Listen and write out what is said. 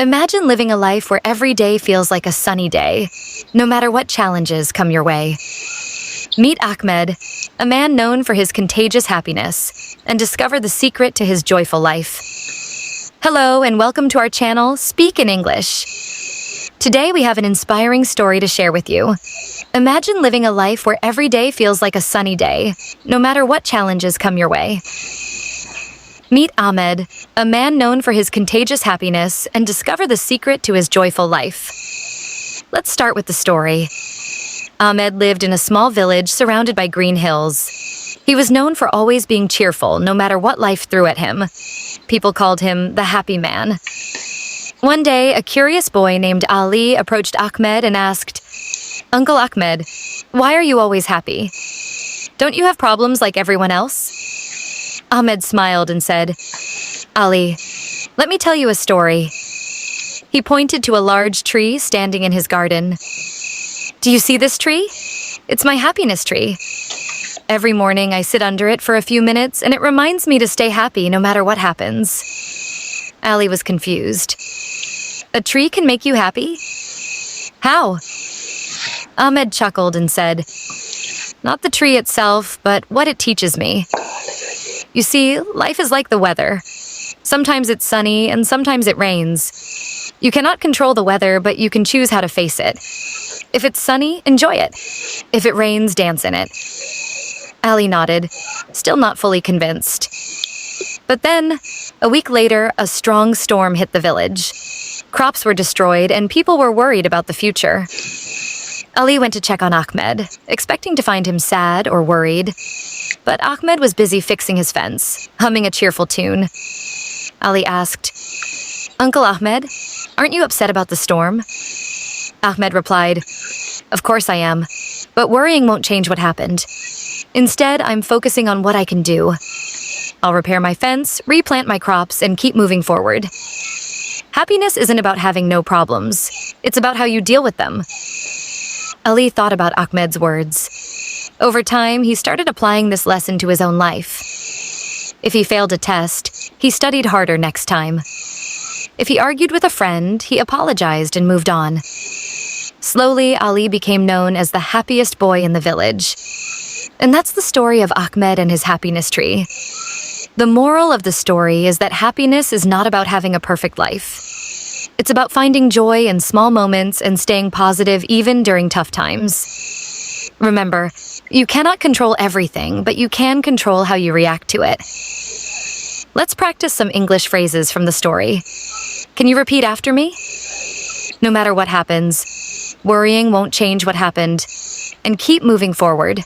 Imagine living a life where every day feels like a sunny day, no matter what challenges come your way. Meet Ahmed, a man known for his contagious happiness, and discover the secret to his joyful life. Hello and welcome to our channel, Speak in English. Today we have an inspiring story to share with you. Imagine living a life where every day feels like a sunny day, no matter what challenges come your way. Meet Ahmed, a man known for his contagious happiness, and discover the secret to his joyful life. Let's start with the story. Ahmed lived in a small village surrounded by green hills. He was known for always being cheerful, no matter what life threw at him. People called him the happy man. One day, a curious boy named Ali approached Ahmed and asked, "Uncle Ahmed, why are you always happy? Don't you have problems like everyone else?" Ahmed smiled and said, "Ali, let me tell you a story." He pointed to a large tree standing in his garden. "Do you see this tree? It's my happiness tree. Every morning I sit under it for a few minutes and it reminds me to stay happy no matter what happens." Ali was confused. "A tree can make you happy? How?" Ahmed chuckled and said, "Not the tree itself, but what it teaches me. You see, life is like the weather. Sometimes it's sunny and sometimes it rains. You cannot control the weather, but you can choose how to face it. If it's sunny, enjoy it. If it rains, dance in it." Ali nodded, still not fully convinced. But then, a week later, a strong storm hit the village. Crops were destroyed and people were worried about the future. Ali went to check on Ahmed, expecting to find him sad or worried. But Ahmed was busy fixing his fence, humming a cheerful tune. Ali asked, "Uncle Ahmed, aren't you upset about the storm?" Ahmed replied, "Of course I am, but worrying won't change what happened. Instead, I'm focusing on what I can do. I'll repair my fence, replant my crops, and keep moving forward. Happiness isn't about having no problems. It's about how you deal with them." Ali thought about Ahmed's words. Over time, he started applying this lesson to his own life. If he failed a test, he studied harder next time. If he argued with a friend, he apologized and moved on. Slowly, Ali became known as the happiest boy in the village. And that's the story of Ahmed and his happiness tree. The moral of the story is that happiness is not about having a perfect life. It's about finding joy in small moments and staying positive even during tough times. Remember, you cannot control everything, but you can control how you react to it. Let's practice some English phrases from the story. Can you repeat after me? No matter what happens, worrying won't change what happened, and keep moving forward.